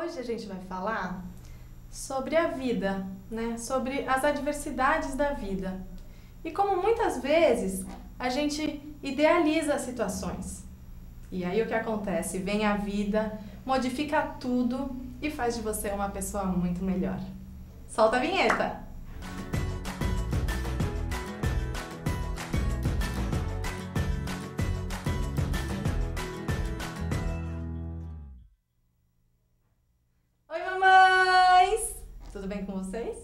Hoje a gente vai falar sobre a vida, né? Sobre as adversidades da vida. E como muitas vezes a gente idealiza as situações. E aí o que acontece? Vem a vida, modifica tudo e faz de você uma pessoa muito melhor. Solta a vinheta! Oi, mamães! Tudo bem com vocês?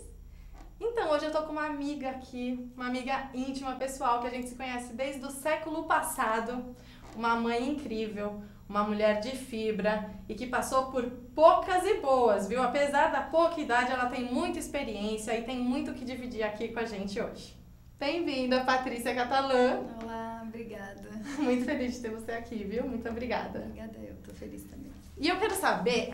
Então, hoje eu tô com uma amiga aqui, uma amiga íntima, pessoal, que a gente se conhece desde o século passado. Uma mãe incrível, uma mulher de fibra e que passou por poucas e boas, viu? Apesar da pouca idade, ela tem muita experiência e tem muito o que dividir aqui com a gente hoje. Bem-vinda, Patrícia Catalã. Olá, obrigada. Muito feliz de ter você aqui, viu? Muito obrigada. Obrigada, eu tô feliz também. E eu quero saber,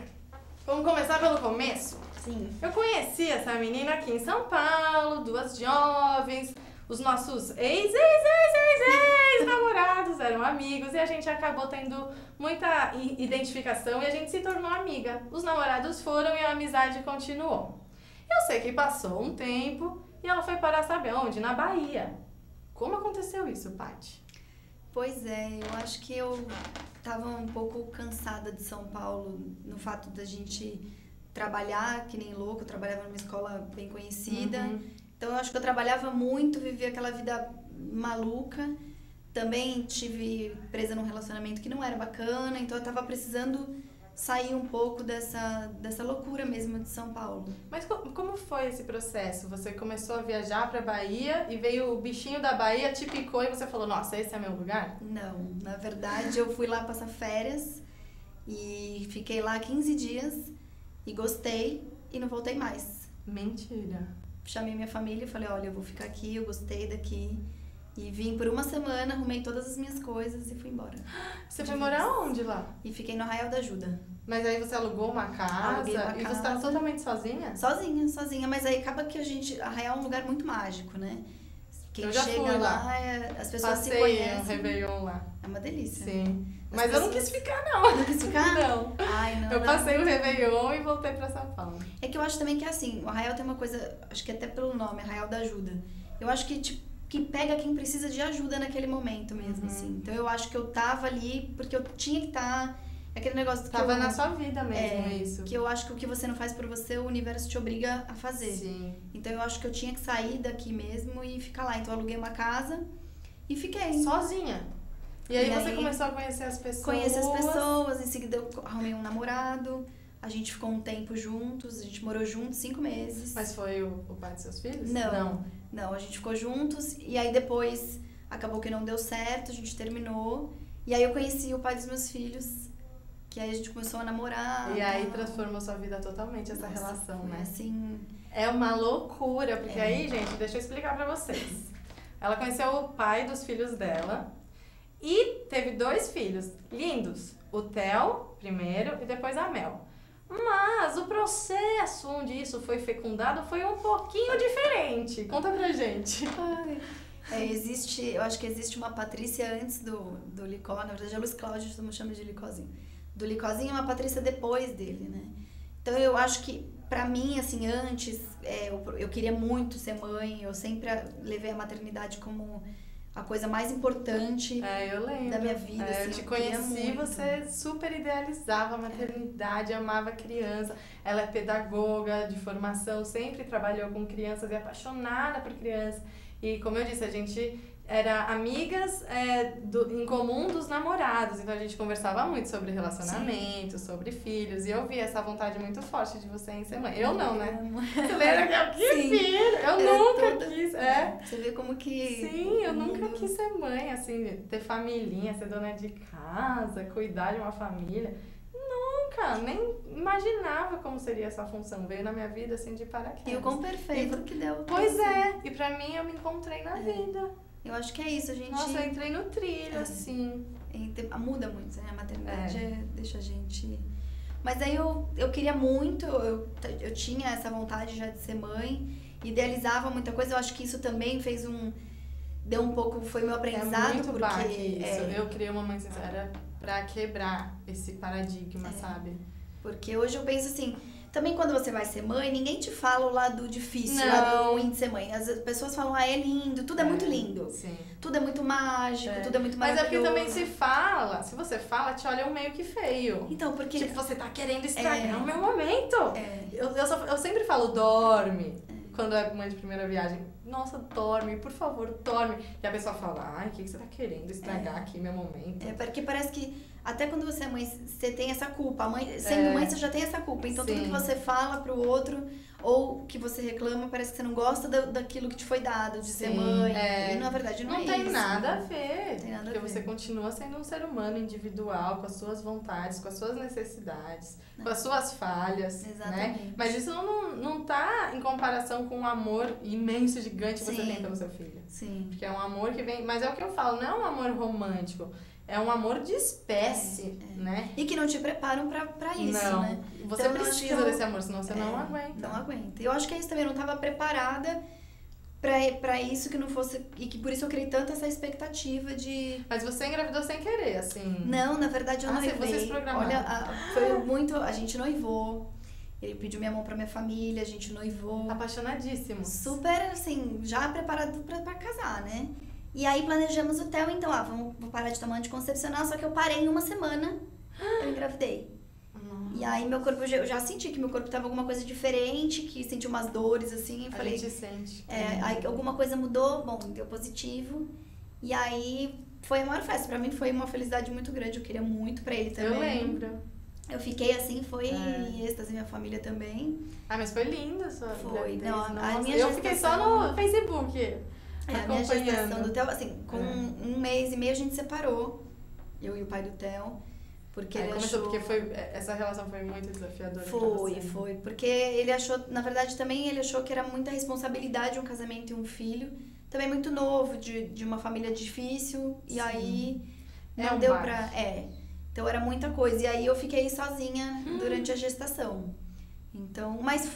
vamos começar pelo começo? Sim. Eu conheci essa menina aqui em São Paulo, duas jovens, os nossos ex-namorados eram amigos e a gente acabou tendo muita identificação e a gente se tornou amiga. Os namorados foram e a amizade continuou. Eu sei que passou um tempo e ela foi parar, sabe aonde? Na Bahia. Como aconteceu isso, Paty? Pois é, eu acho que eu tava um pouco cansada de São Paulo no fato da gente trabalhar que nem louco. Eu trabalhava numa escola bem conhecida. Então eu acho que eu trabalhava muito, vivia aquela vida maluca. Também tive presa num relacionamento que não era bacana, então eu tava precisando sair um pouco dessa loucura mesmo de São Paulo. Mas como foi esse processo? Você começou a viajar pra Bahia e veio o bichinho da Bahia, te picou e você falou, nossa, esse é meu lugar? Não, na verdade eu fui lá passar férias e fiquei lá 15 dias e gostei e não voltei mais. Mentira. Chamei minha família e falei, olha, eu vou ficar aqui, eu gostei daqui. E vim por uma semana, arrumei todas as minhas coisas e fui embora. Você foi morar onde lá? E fiquei no Arraial da Ajuda. Mas aí você alugou uma casa? Aluguei uma e você casa. tá totalmente sozinha? Sozinha. Mas aí acaba que Arraial é um lugar muito mágico, né? Quem Eu já chega fui lá. As pessoas Passei se conhecem. um Réveillon lá. É uma delícia. Sim. As Mas eu não pessoas- quis ficar, não. Não quis ficar? Não. Ai, não. Eu não. passei o Réveillon e voltei pra São Paulo. É que eu acho também que é assim, o Arraial tem uma coisa, acho que até pelo nome, Arraial da Ajuda. Eu acho que, tipo, que pega quem precisa de ajuda naquele momento mesmo, assim. Então eu acho que eu tava ali porque eu tinha que estar. Aquele negócio que Tava eu, na sua vida mesmo, isso. que eu acho que o que você não faz por você, o universo te obriga a fazer. Sim. Então eu acho que eu tinha que sair daqui mesmo e ficar lá. Então eu aluguei uma casa e fiquei. Sozinha. E aí E você aí, começou a conhecer as pessoas. Conheci as pessoas, em seguida eu arrumei um namorado, a gente ficou um tempo juntos, a gente morou juntos 5 meses. Mas foi o pai dos seus filhos? Não, a gente ficou juntos e aí depois acabou que não deu certo, a gente terminou. E aí eu conheci o pai dos meus filhos, que aí a gente começou a namorar. E aí transformou sua vida totalmente essa Nossa, relação, foi né? assim. É uma loucura, porque aí, gente, deixa eu explicar pra vocês. Ela conheceu o pai dos filhos dela e teve 2 filhos lindos. O Theo, primeiro, e depois a Mel. Mas o processo onde isso foi fecundado foi um pouquinho diferente. Conta pra gente. Eu acho que existe uma Patrícia antes do Licó, na verdade é Luiz Cláudio, estamos chamando de Licózinho. Do Licózinho e uma Patrícia depois dele, né? Então eu acho que, pra mim, assim, antes, eu queria muito ser mãe, eu sempre levei a maternidade como a coisa mais importante Eu lembro. da minha vida. Assim, Eu te queria conheci, muito. você super idealizava a maternidade, amava a criança. Ela é pedagoga de formação, sempre trabalhou com crianças e é apaixonada por crianças. E como eu disse, a gente era amigas em comum dos namorados, então a gente conversava muito sobre relacionamento, sobre filhos, e eu vi essa vontade muito forte de você em ser mãe. Eu não, né? Você lembra que eu quis filho? Eu nunca quis. Você vê como que... Sim, eu nunca quis ser mãe, assim, ter familhinha, ser dona de casa, cuidar de uma família. Nunca, nem imaginava como seria essa função. Veio na minha vida, assim, de paraquedas. E o quão perfeito que deu. Pois é, e pra mim eu me encontrei na vida. Eu acho que é isso, a gente... Nossa, eu entrei no trilho, assim. Muda muito, né? A maternidade deixa a gente... Mas aí eu queria muito, eu tinha essa vontade já de ser mãe, idealizava muita coisa, eu acho que isso também fez deu um pouco, foi meu aprendizado, muito porque... baque isso. Eu criei uma mãe sincera pra quebrar esse paradigma, sabe? Porque hoje eu penso assim, também quando você vai ser mãe, ninguém te fala o lado difícil, o Não. lado ruim de ser mãe. As pessoas falam, é lindo, tudo é muito lindo. Sim. Tudo é muito mágico, tudo é muito Mas é maravilhoso. porque também se fala, se você fala, te olham meio que feio. Então, porque... Tipo, você tá querendo estragar o meu momento. É. Eu sempre falo, dorme. Quando é mãe de primeira viagem. Nossa, dorme, por favor, dorme. E a pessoa fala, ai, o que você tá querendo estragar aqui meu momento? É, porque parece que até quando você é mãe, você tem essa culpa. Sendo mãe, você já tem essa culpa. Então, tudo que você fala pro outro ou que você reclama, parece que você não gosta daquilo que te foi dado, de ser mãe. E na verdade não é isso. Não tem nada a ver. Não tem nada a porque ver. você continua sendo um ser humano individual, com as suas vontades, com as suas necessidades, com as suas falhas. Exatamente. Né? Mas isso não tá em comparação com o amor imenso, gigante que você tem pelo seu filho. Sim. Porque é um amor que vem... Mas é o que eu falo, não é um amor romântico. É um amor de espécie, né? E que não te preparam pra isso, não. né? Você então, precisa desse amor, senão você não aguenta. Não aguenta. Eu acho que é isso também, eu não estava preparada pra isso, que não fosse... E que por isso eu criei tanto essa expectativa de... Mas você engravidou sem querer, assim... Não, na verdade eu noivei. Vocês programaram. Olha, foi muito... A gente noivou. Ele pediu minha mão pra minha família, a gente noivou. Apaixonadíssimos. Super, assim, já preparado pra casar, né? E aí planejamos o Theo, então, vou parar de tomar anticoncepcional, só que eu parei em uma semana, eu engravidei. E aí meu corpo, eu já senti que meu corpo tava alguma coisa diferente, que senti umas dores, assim, e falei... A gente sente. Aí alguma coisa mudou, bom, deu positivo. E aí foi a maior festa, pra mim foi uma felicidade muito grande, eu queria muito pra ele também. Eu lembro. Eu fiquei assim, foi em êxtase, minha família também. Mas foi linda a sua Foi, gravidez. não, a Nossa, minha eu fiquei só no Facebook. A minha gestação do Theo, assim, com 1 mês e meio a gente separou, eu e o pai do Theo, porque ele achou... Porque essa relação foi muito desafiadora pra você. Foi, porque ele achou, na verdade também ele achou que era muita responsabilidade um casamento e um filho, também muito novo, de uma família difícil, e aí não deu pra... Então era muita coisa, e aí eu fiquei sozinha durante a gestação. Então, mas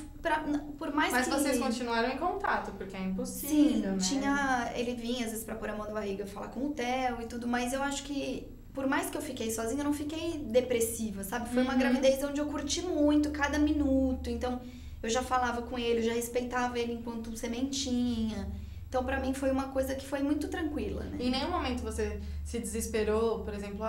por mais que... Mas vocês continuaram em contato, porque é impossível, Sim, né? ele vinha às vezes pra pôr a mão na barriga, falar com o Theo e tudo, mas eu acho que, por mais que eu fiquei sozinha, eu não fiquei depressiva, sabe? Foi uma gravidez onde eu curti muito cada minuto, então eu já falava com ele, eu já respeitava ele enquanto sementinha. Então, pra mim, foi uma coisa que foi muito tranquila, né? Em nenhum momento você se desesperou, por exemplo,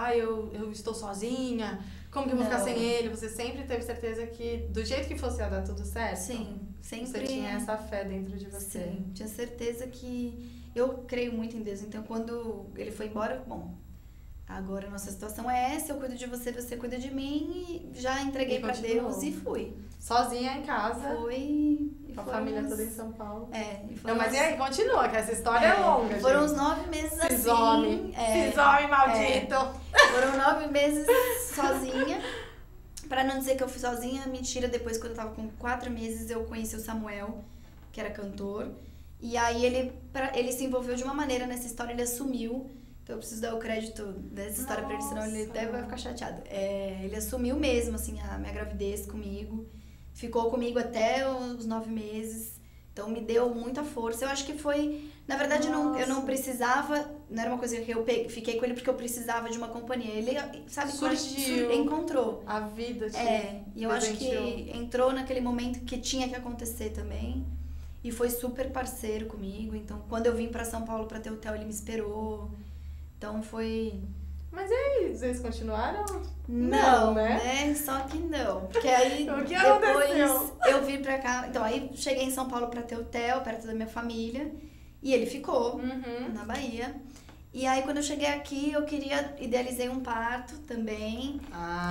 eu estou sozinha, como que eu vou ficar sem ele? Você sempre teve certeza que, do jeito que fosse, ia dar tudo certo? Sim, sempre. Você tinha essa fé dentro de você? Sim, tinha certeza que... Eu creio muito em Deus, então quando ele foi embora, bom, agora a nossa situação é essa, eu cuido de você, você cuida de mim, e já entreguei pra Deus e fui. Sozinha em casa? Fui. Com a família toda em São Paulo? Não, mas e aí, continua, que essa história é longa, Foram gente. uns 9 meses assim. Cisome maldito! Foram 9 meses sozinha. Pra não dizer que eu fui sozinha, mentira, depois quando eu tava com 4 meses eu conheci o Samuel, que era cantor. E aí ele se envolveu de uma maneira nessa história, ele assumiu. Então eu preciso dar o crédito dessa história pra ele, senão ele até vai ficar chateado. Ele assumiu mesmo, assim, a minha gravidez comigo. Ficou comigo até os 9 meses. Então me deu muita força. Eu acho que foi... Na verdade, eu não precisava... Não era uma coisa que eu fiquei com ele porque eu precisava de uma companhia. Ele, sabe, surgiu. Encontrou. A vida te E eu acho que entrou naquele momento que tinha que acontecer também. E foi super parceiro comigo. Então, quando eu vim pra São Paulo pra ter o Theo, ele me esperou. Então, foi... Mas e aí, vocês continuaram? Não, né? Só que não. Porque aí, o que depois eu vim pra cá... Então, aí cheguei em São Paulo pra ter o Theo, perto da minha família. E ele ficou na Bahia. E aí, quando eu cheguei aqui, idealizei um parto também.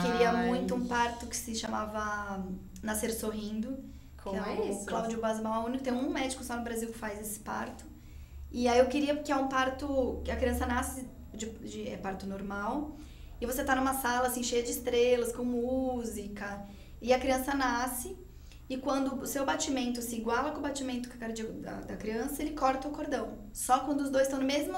Queria muito um parto que se chamava Nascer Sorrindo. Como que é isso? O Cláudio Basmal, tem um médico só no Brasil que faz esse parto. E aí eu queria, porque é um parto que a criança nasce é parto normal. E você tá numa sala, assim, cheia de estrelas, com música. E a criança nasce. E quando o seu batimento se iguala com o batimento cardíaco da criança, ele corta o cordão. Só quando os dois estão no mesmo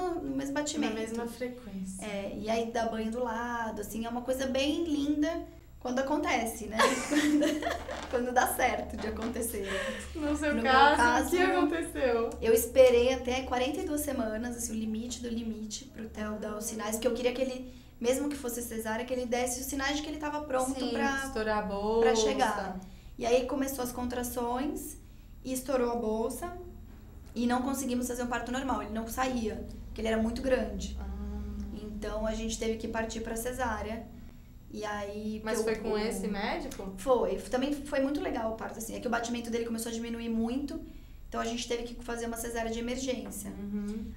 batimento. Na mesma frequência. E aí dá banho do lado, assim, é uma coisa bem linda, quando acontece, né? Quando dá certo de acontecer. No seu No caso, meu caso, o que aconteceu? Eu esperei até 42 semanas, assim, o limite do limite pro Theo dar os sinais, porque eu queria que ele, mesmo que fosse cesárea, que ele desse os sinais de que ele estava pronto Sim, pra estourar a bolsa. pra chegar. E aí começou as contrações e estourou a bolsa e não conseguimos fazer um parto normal, ele não saía, porque ele era muito grande. Então a gente teve que partir pra cesárea. E aí... Mas foi com esse médico? Foi. Também foi muito legal o parto, assim. É que o batimento dele começou a diminuir muito, então a gente teve que fazer uma cesárea de emergência.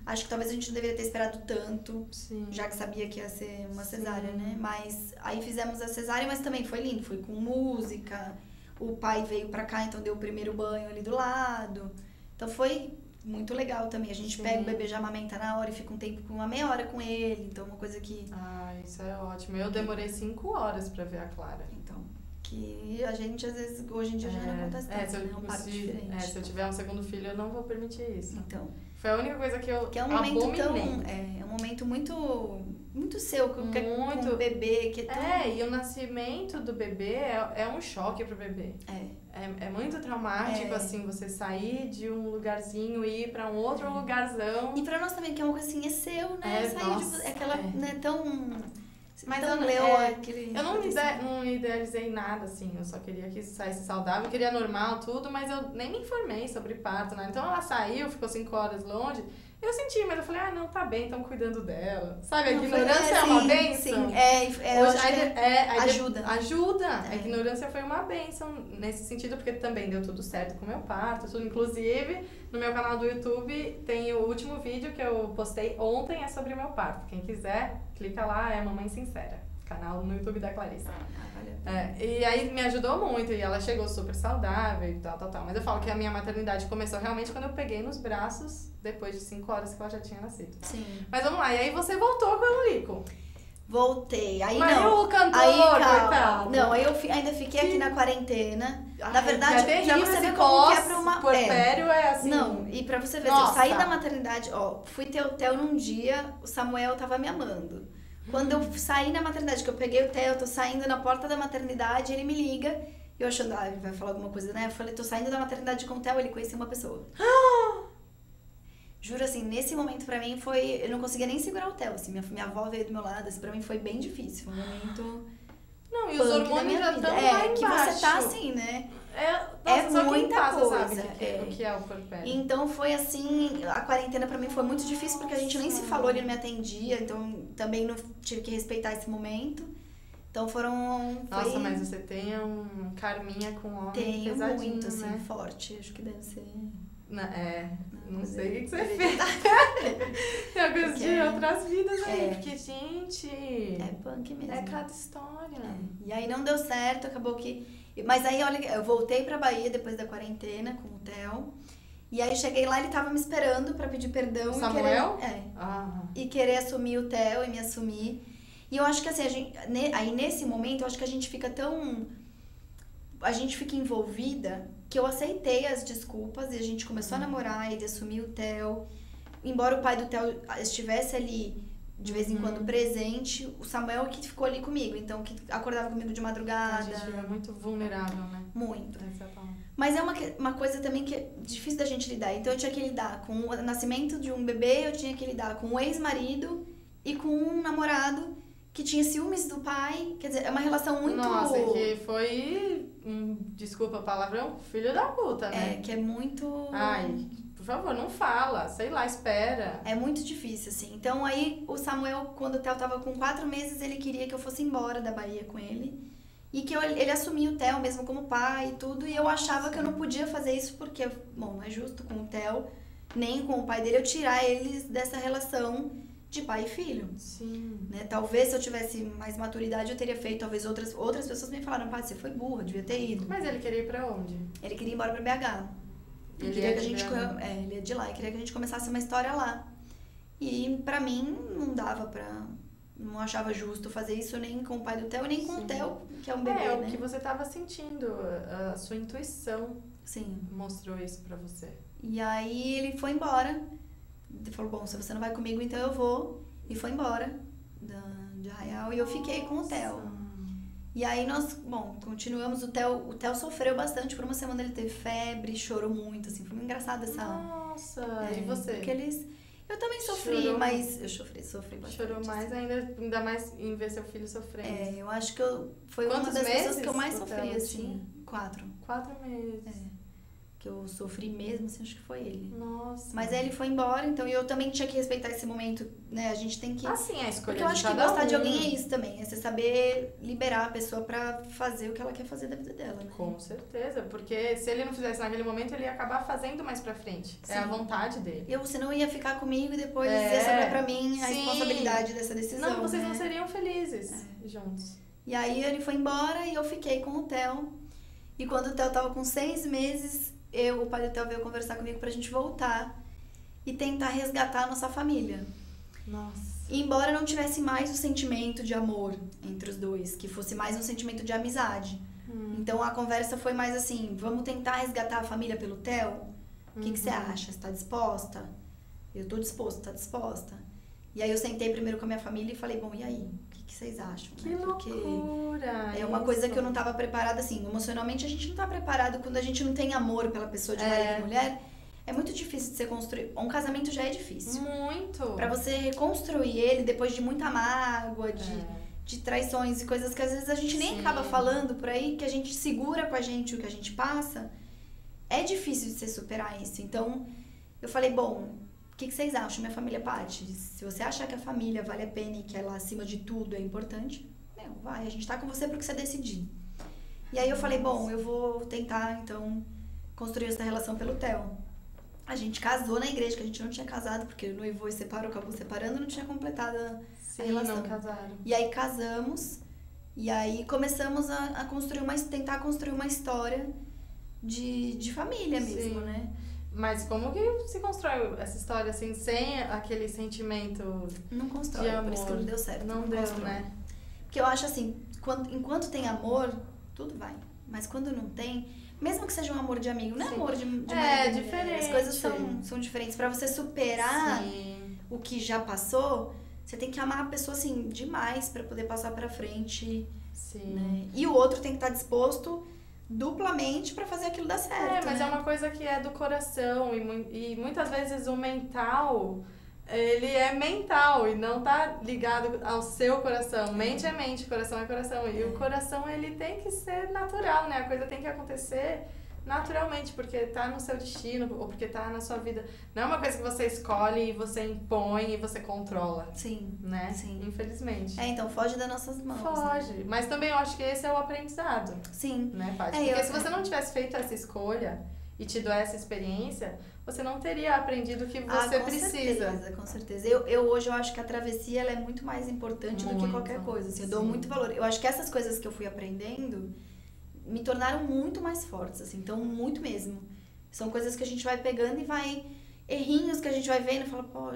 Acho que talvez a gente não deveria ter esperado tanto, já que sabia que ia ser uma cesárea, né? Mas aí fizemos a cesárea, mas também foi lindo. Foi com música, o pai veio pra cá, então deu o primeiro banho ali do lado. Então foi muito legal também. A gente pega o bebê, já amamenta na hora e fica um tempo, uma meia hora com ele. Então uma coisa que... Ah, isso é ótimo. Eu demorei 5 horas pra ver a Clara. Então, que a gente às vezes, hoje em dia já não acontece tanto, né? É um parto diferente. Se eu tiver um segundo filho, eu não vou permitir isso. Então. Foi a única coisa que eu é um momento é um momento muito seu, com o bebê, que é tão... e o nascimento do bebê é um choque pro bebê. É muito traumático, assim, você sair de um lugarzinho e ir pra um outro lugarzão. E pra nós também, que é uma coisa assim, é seu, né? Sair aquela, né, tão... Mas tão eu não idealizei nada, assim, eu só queria que saísse saudável, queria normal, tudo, mas eu nem me informei sobre parto, né? Então ela saiu, ficou 5 horas longe, eu senti, mas eu falei, não, tá bem, estão cuidando dela. Sabe, a ignorância é uma bênção. Ajuda. A ignorância foi uma bênção nesse sentido, porque também deu tudo certo com o meu parto, tudo. Inclusive, no meu canal do YouTube tem o último vídeo que eu postei ontem, é sobre o meu parto. Quem quiser, clica lá, é Mamãe Sincera, canal no YouTube da Clarissa. E aí me ajudou muito, e ela chegou super saudável e tal. Mas eu falo que a minha maternidade começou realmente quando eu peguei nos braços, depois de 5 horas que ela já tinha nascido. Sim. Mas vamos lá, e aí você voltou com o Lico? Voltei. Aí mas não. o cantor, coitado. Não, aí eu ainda fiquei aqui na quarentena. Na verdade, pra você ver como que é pra uma... Porpério é assim... Não, e pra você ver, eu saí da maternidade, fui ter o Theo num dia, o Samuel tava me amando. Quando eu saí na maternidade, que eu peguei o Theo, eu tô saindo na porta da maternidade, ele me liga, eu achando, ele vai falar alguma coisa, né? Eu falei, tô saindo da maternidade com o Theo, ele conhecia uma pessoa. Juro, assim, nesse momento pra mim foi... Eu não conseguia nem segurar o Theo, assim, minha avó veio do meu lado, assim, pra mim foi bem difícil, foi um momento... Não, e os hormônios já estão lá embaixo. Que você tá assim, né? Nossa, muita coisa. Sabe o que é o porpério. Então foi assim, a quarentena pra mim foi muito difícil, porque a gente nem se falou, ele não me atendia, então também não tive que respeitar esse momento. Então Nossa, mas você tem um karminha com homem tenho pesadinho, muito, assim, né? forte, acho que deve ser... Não sei o que você fez. Tem algumas de outras vidas aí, porque, gente... É punk mesmo. É cada história. E aí não deu certo, acabou que... Mas aí, olha, eu voltei pra Bahia depois da quarentena com o Theo. E aí cheguei lá, ele tava me esperando pra pedir perdão. Samuel? E querer assumir o Theo e me assumir. E eu acho que assim, aí nesse momento, eu acho que a gente fica tão... A gente fica envolvida que eu aceitei as desculpas e a gente começou a namorar, ele assumiu o Theo. Embora o pai do Theo estivesse ali de vez em quando presente, o Samuel que ficou ali comigo, então que acordava comigo de madrugada. A gente é muito vulnerável, né? Muito. Mas é uma coisa também que é difícil da gente lidar. Então eu tinha que lidar com o nascimento de um bebê, eu tinha que lidar com um ex-marido e com um namorado que tinha ciúmes do pai. Quer dizer, é uma relação muito... Nossa, que foi, desculpa a palavrão, filho da puta, né? Que é muito... Ai, por favor, não fala, sei lá, espera. É muito difícil, assim. Então aí o Samuel, quando o Theo tava com 4 meses, ele queria que eu fosse embora da Bahia com ele. E que ele assumia o Theo mesmo como pai e tudo. E eu achava que eu não podia fazer isso porque, bom, não é justo com o Theo, nem com o pai dele, eu tirar eles dessa relação de pai e filho. Sim. Né? Talvez se eu tivesse mais maturidade eu teria feito, talvez outras pessoas me falaram, pai, você foi burra, devia ter ido. Mas ele queria ir pra onde? Ele queria ir embora pra BH. Ele queria que a gente ele é de lá, e queria que a gente começasse uma história lá. E pra mim não dava pra... Não achava justo fazer isso nem com o pai do Theo, nem com o Theo, que é um bebê, né? O que você tava sentindo, a sua intuição mostrou isso pra você. E aí ele foi embora. Ele falou, bom, se você não vai comigo, então eu vou. E foi embora de Arraial. E eu fiquei com o Theo. E aí nós, bom, continuamos, o Theo sofreu bastante, por uma semana ele teve febre, chorou muito, assim, foi muito engraçado essa... Nossa, e você? Porque eu também sofri, Chorou? mas eu sofri bastante. Chorou mais ainda mais em ver seu filho sofrendo. Eu acho que foi Quantos uma das pessoas que eu mais meses o sofri, Theo assim, tinha? 4. 4 meses. Que eu sofri mesmo, assim, acho que foi ele. Nossa. Mas aí ele foi embora, então eu também tinha que respeitar esse momento, né? A gente tem que... Assim, a escolha Porque eu acho que cada gostar de um. alguém é isso também, é você saber liberar a pessoa pra fazer o que ela quer fazer da vida dela, né? Com certeza, porque se ele não fizesse naquele momento, ele ia acabar fazendo mais pra frente. Sim. É a vontade dele. Você não ia ficar comigo e depois ia sobrar pra mim a Sim. responsabilidade dessa decisão, Não, vocês né? não seriam felizes juntos. E aí ele foi embora e eu fiquei com o Theo. E quando o Theo tava com 6 meses, o pai do Theo veio conversar comigo pra gente voltar e tentar resgatar a nossa família. Nossa. E embora não tivesse mais o sentimento de amor entre os dois, que fosse mais um sentimento de amizade. Então a conversa foi mais assim, vamos tentar resgatar a família pelo Theo? O que você acha? Você tá disposta? Eu tô disposta, tá disposta? E aí eu sentei primeiro com a minha família e falei, bom, e aí? O que vocês acham? Que né? loucura! É uma coisa que eu não tava preparada, assim, emocionalmente a gente não tá preparado quando a gente não tem amor pela pessoa de marido e mulher. É muito difícil de você construir. Um casamento já é difícil. Muito! Pra você reconstruir ele depois de muita mágoa, de traições e coisas que às vezes a gente nem acaba falando por aí, que a gente segura com a gente o que a gente passa. É difícil de você superar isso. Então, eu falei, bom, o que vocês acham, minha família Paty? Se você achar que a família vale a pena e que ela, acima de tudo, é importante, vai, a gente tá com você pro que você decidir. E aí eu falei, bom, eu vou tentar, então, construir essa relação pelo Theo. A gente casou na igreja, que a gente não tinha casado, porque o noivou e separou, acabou separando, não tinha completado a relação. Não casaram. E aí casamos, e aí começamos a construir tentar construir uma história de família mesmo, né? Mas como que se constrói essa história assim, sem aquele sentimento não constrói, de amor? Por isso que não deu certo. Não deu, constrói. né? Porque eu acho assim, enquanto tem amor, tudo vai. Mas quando não tem, mesmo que seja um amor de amigo, não é amor de marido, diferente. As coisas são diferentes. Pra você superar o que já passou, você tem que amar a pessoa assim demais pra poder passar pra frente. Sim. Né? E o outro tem que estar disposto duplamente pra fazer aquilo dar certo. Mas né? é uma coisa que é do coração e muitas vezes o mental, ele é mental e não tá ligado ao seu coração. Mente é mente, coração é coração. E o coração, ele tem que ser natural, né? A coisa tem que acontecer naturalmente, porque tá no seu destino ou porque tá na sua vida. Não é uma coisa que você escolhe e você impõe e você controla. Sim. Né? Sim. Infelizmente. Então foge das nossas mãos. Foge. Né? Mas também eu acho que esse é o aprendizado. Sim. Né, Paty? Porque se você não tivesse feito essa escolha e tido essa experiência, você não teria aprendido o que você precisa. Com certeza. Eu hoje eu acho que a travessia ela é muito mais importante do que qualquer coisa. Assim, eu dou muito valor. Eu acho que essas coisas que eu fui aprendendo me tornaram muito mais fortes, assim, então muito mesmo. São coisas que a gente vai pegando e vai... Errinhos que a gente vai vendo e fala, pô,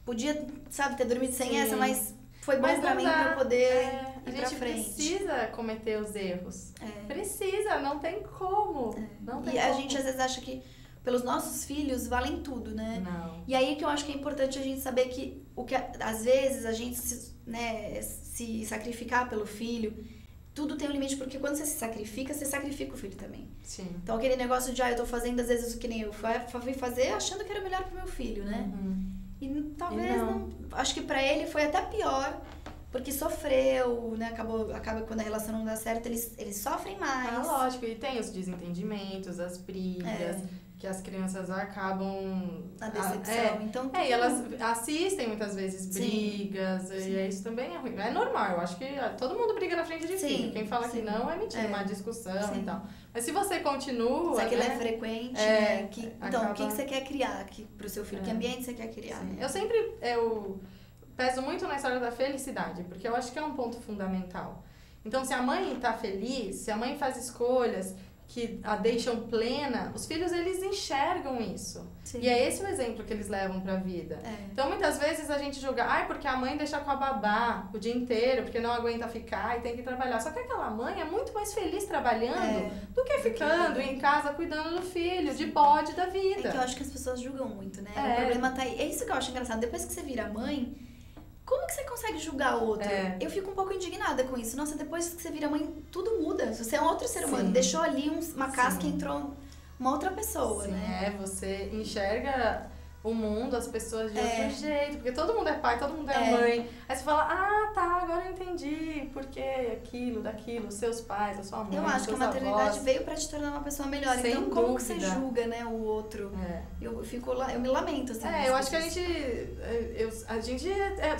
podia, sabe, ter dormido sem essa, mas foi bom pra mim pra eu poder ir pra frente. A gente precisa cometer os erros. Precisa, não tem como. Não tem e como. A gente às vezes acha que pelos nossos filhos valem tudo, né? Não. E aí que eu acho que é importante a gente saber que às vezes a gente se sacrificar pelo filho, tudo tem um limite, porque quando você se sacrifica, você sacrifica o filho também. Sim. Então aquele negócio de, eu tô fazendo às vezes o que nem eu fui fazer achando que era melhor pro meu filho, né? E talvez não. Acho que pra ele foi até pior, porque sofreu, né? Acaba quando a relação não dá certo, eles sofrem mais. Ah, lógico, e tem os desentendimentos, as brigas, que as crianças acabam... A decepção, então... E elas assistem muitas vezes brigas, e isso também é ruim. É normal, eu acho que todo mundo briga na frente de filho. Quem fala que não é mentira, uma discussão e tal. Mas se você continua... Se aquilo é frequente, né? Então, o que você quer criar pro seu filho? Que ambiente você quer criar? Né? Eu sempre peso muito na história da felicidade, porque eu acho que é um ponto fundamental. Então, se a mãe tá feliz, se a mãe faz escolhas que a deixam plena, os filhos, eles enxergam isso. Sim. E é esse o exemplo que eles levam pra vida. Então, muitas vezes a gente julga, porque a mãe deixa com a babá o dia inteiro, porque não aguenta ficar e tem que trabalhar. Só que aquela mãe é muito mais feliz trabalhando do que ficando em casa cuidando do filho, de bode da vida. É que eu acho que as pessoas julgam muito, né? O problema tá aí. É isso que eu acho engraçado. Depois que você vira mãe, como que você consegue julgar o outro? É. Eu fico um pouco indignada com isso. Nossa, depois que você vira mãe, tudo muda. Você é um outro ser humano. Sim. Deixou ali uma casca e Sim. entrou uma outra pessoa, Sim, né? você enxerga o mundo, as pessoas de É. outro jeito, porque todo mundo é pai, todo mundo é mãe. Aí você fala, ah, tá, agora eu entendi por que aquilo, daquilo, seus pais, a sua mãe, Eu acho que a seus maternidade avós. veio pra te tornar uma pessoa melhor. Sem Então, como que você dúvida. julga, né, o outro? É. Eu me lamento, assim. Eu acho que a gente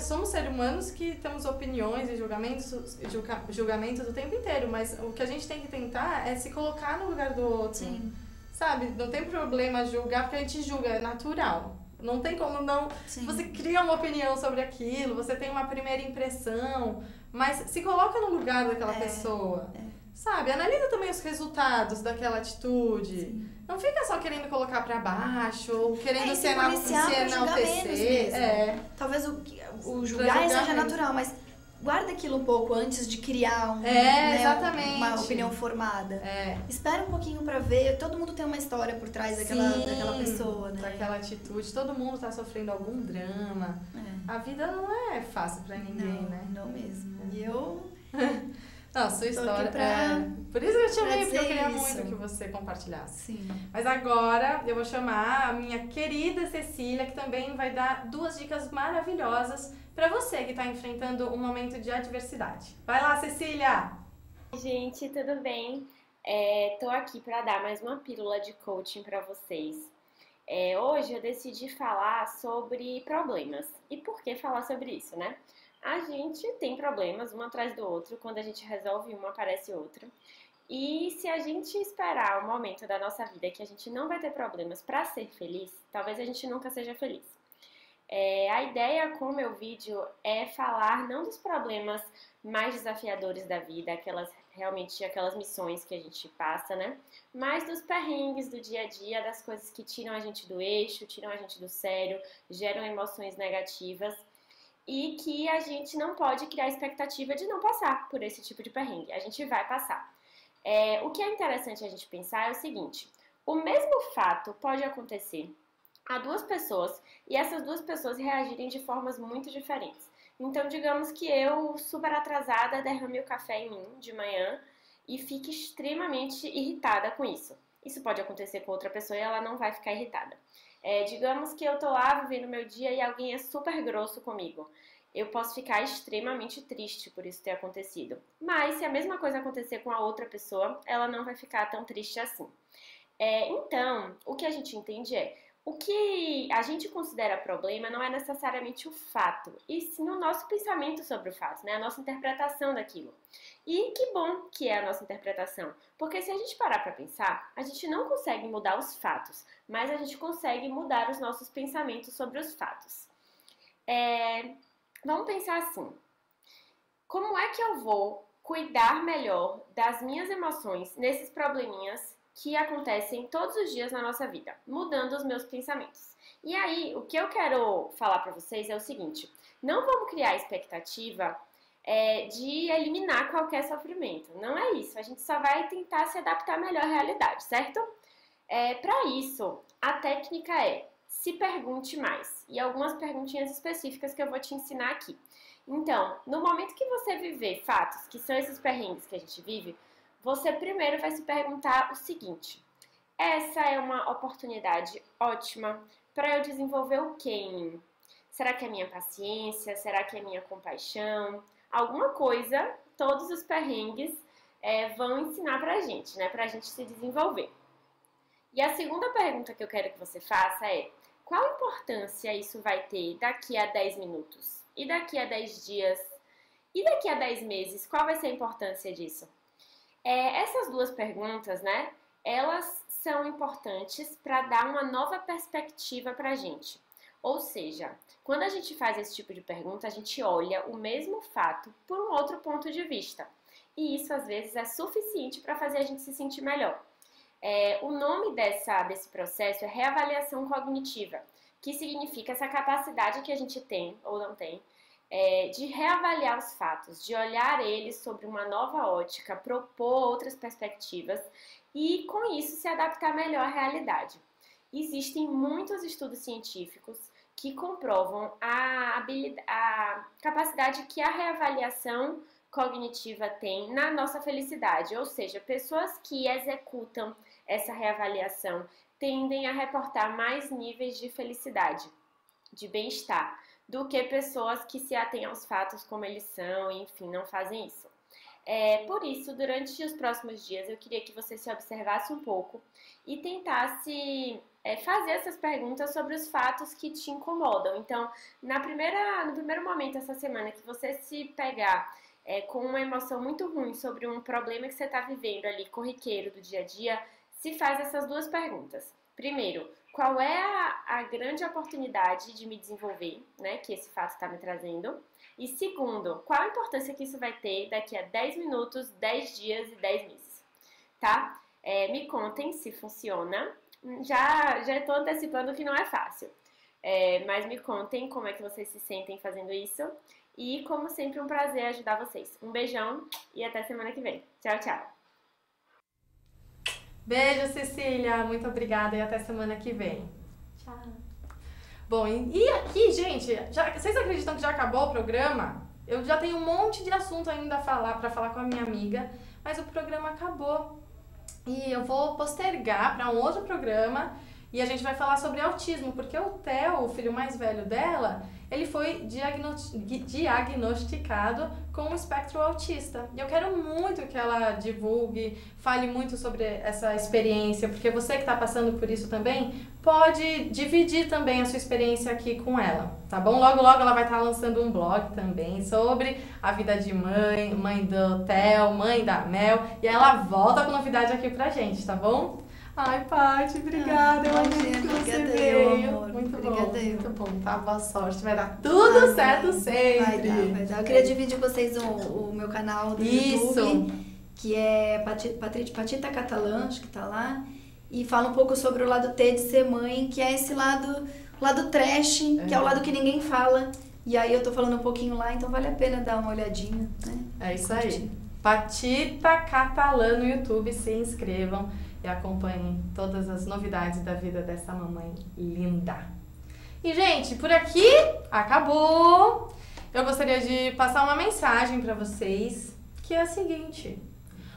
somos seres humanos que temos opiniões e julgamentos o tempo inteiro, mas o que a gente tem que tentar é se colocar no lugar do outro. Sim. Sabe? Não tem problema julgar, porque a gente julga, é natural. Não tem como não... Sim. Você cria uma opinião sobre aquilo, você tem uma primeira impressão, mas se coloca no lugar daquela pessoa. Sabe? Analisa também os resultados daquela atitude. Sim. Não fica só querendo colocar pra baixo ou querendo se policiar pra julgar menos enaltecer. mesmo. Talvez o julgar seja menos. natural, mas guarda aquilo um pouco antes de criar exatamente. uma opinião formada. Espera um pouquinho pra ver. Todo mundo tem uma história por trás daquela pessoa, né? Daquela atitude. Todo mundo tá sofrendo algum drama. A vida não é fácil pra ninguém, né? Não mesmo. E eu... Não, a sua história por isso que eu te amei, porque eu queria muito que você compartilhasse. Sim. Mas agora eu vou chamar a minha querida Cecília, que também vai dar 2 dicas maravilhosas para você que está enfrentando um momento de adversidade. Vai lá, Cecília! Gente, tudo bem? Tô aqui para dar mais uma pílula de coaching para vocês. Hoje eu decidi falar sobre problemas. E por que falar sobre isso, né? A gente tem problemas um atrás do outro, quando a gente resolve um, aparece outro. E se a gente esperar o momento da nossa vida que a gente não vai ter problemas para ser feliz, talvez a gente nunca seja feliz. A ideia com o meu vídeo é falar não dos problemas mais desafiadores da vida, aquelas missões que a gente passa, né? Mas dos perrengues do dia a dia, das coisas que tiram a gente do eixo, tiram a gente do sério, geram emoções negativas. E que a gente não pode criar expectativa de não passar por esse tipo de perrengue. A gente vai passar. O que é interessante a gente pensar é o seguinte: o mesmo fato pode acontecer a 2 pessoas e essas 2 pessoas reagirem de formas muito diferentes. Então, digamos que eu, super atrasada, derrame o café em mim de manhã e fique extremamente irritada com isso. Isso pode acontecer com outra pessoa e ela não vai ficar irritada. Digamos que eu tô lá vivendo meu dia e alguém é super grosso comigo. Eu posso ficar extremamente triste por isso ter acontecido. Mas se a mesma coisa acontecer com a outra pessoa, ela não vai ficar tão triste assim. Então, o que a gente entende o que a gente considera problema não é necessariamente o fato, e sim o nosso pensamento sobre o fato, né? A nossa interpretação daquilo. E que bom que é a nossa interpretação, porque se a gente parar para pensar, a gente não consegue mudar os fatos, mas a gente consegue mudar os nossos pensamentos sobre os fatos. Vamos pensar assim: como é que eu vou cuidar melhor das minhas emoções nesses probleminhas que acontecem todos os dias na nossa vida, mudando os meus pensamentos? E aí, o que eu quero falar para vocês é o seguinte: não vamos criar expectativa de eliminar qualquer sofrimento. Não é isso, a gente só vai tentar se adaptar melhor à realidade, certo? Para isso, a técnica se pergunte mais, e algumas perguntinhas específicas que eu vou te ensinar aqui. Então, no momento que você viver fatos, que são esses perrengues que a gente vive, você primeiro vai se perguntar o seguinte: essa é uma oportunidade ótima para eu desenvolver o quê em mim? Será que é minha paciência? Será que é minha compaixão? Alguma coisa, todos os perrengues vão ensinar pra gente, né? Pra gente se desenvolver. E a segunda pergunta que eu quero que você faça é: qual importância isso vai ter daqui a 10 minutos? E daqui a 10 dias? E daqui a 10 meses? Qual vai ser a importância disso? Essas 2 perguntas, né? Elas são importantes para dar uma nova perspectiva pra gente. Ou seja, quando a gente faz esse tipo de pergunta, a gente olha o mesmo fato por um outro ponto de vista. E isso, às vezes, é suficiente para fazer a gente se sentir melhor. O nome desse processo é reavaliação cognitiva, que significa essa capacidade que a gente tem, ou não tem, de reavaliar os fatos, de olhar eles sobre uma nova ótica, propor outras perspectivas e, com isso, se adaptar melhor à realidade. Existem muitos estudos científicos que comprovam a capacidade que a reavaliação cognitiva tem na nossa felicidade, ou seja, pessoas que executam essa reavaliação tendem a reportar mais níveis de felicidade, de bem-estar, do que pessoas que se atêm aos fatos como eles são, e, enfim, não fazem isso. Por isso, durante os próximos dias, eu queria que você se observasse um pouco e tentasse fazer essas perguntas sobre os fatos que te incomodam. Então, no primeiro momento essa semana que você se pegar com uma emoção muito ruim sobre um problema que você está vivendo ali, corriqueiro do dia a dia, se faz essas duas perguntas. Primeiro, qual é a grande oportunidade de me desenvolver, né, que esse fato está me trazendo? E segundo, qual a importância que isso vai ter daqui a 10 minutos, 10 dias e 10 meses, tá? Me contem se funciona. Já estou antecipando que não é fácil, mas me contem como é que vocês se sentem fazendo isso. E, como sempre, um prazer ajudar vocês. Um beijão e até semana que vem. Tchau, tchau. Beijo, Cecília. Muito obrigada e até semana que vem. Tchau. Bom, e aqui, gente, vocês acreditam que já acabou o programa? Eu já tenho um monte de assunto ainda para falar com a minha amiga, mas o programa acabou. E eu vou postergar para um outro programa e a gente vai falar sobre autismo, porque o Theo, o filho mais velho dela, ele foi diagnosticado com um espectro autista. E eu quero muito que ela divulgue, fale muito sobre essa experiência, porque você que está passando por isso também, pode dividir também a sua experiência aqui com ela, tá bom? Logo, logo ela vai estar lançando um blog também sobre a vida de mãe do Theo, mãe da Mel, e ela volta com novidade aqui pra gente, tá bom? Ai, Paty, obrigada. Eu amei que você veio. Amor. Muito Obrigada, bom, eu. muito bom. Tá, boa sorte. Vai dar tudo certo sempre. Vai dar. Eu queria dividir com vocês o meu canal do YouTube, que é Patita Catalã, acho que tá lá. E fala um pouco sobre o lado T de ser mãe, que é esse lado trash, que é o lado que ninguém fala. E aí eu tô falando um pouquinho lá, então vale a pena dar uma olhadinha, né? É isso aí. Patita Catalã no YouTube, se inscrevam e acompanhem todas as novidades da vida dessa mamãe linda. E, gente, por aqui acabou. Eu gostaria de passar uma mensagem para vocês, que é a seguinte: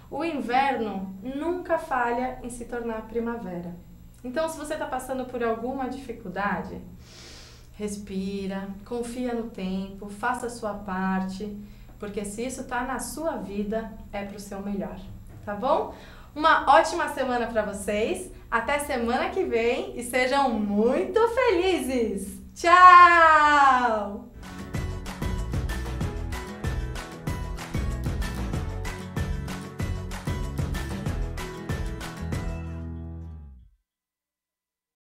o inverno nunca falha em se tornar primavera. Então, se você está passando por alguma dificuldade, respira, confia no tempo, faça a sua parte, porque se isso está na sua vida, é para o seu melhor, tá bom? Uma ótima semana para vocês, até semana que vem e sejam muito felizes! Tchau!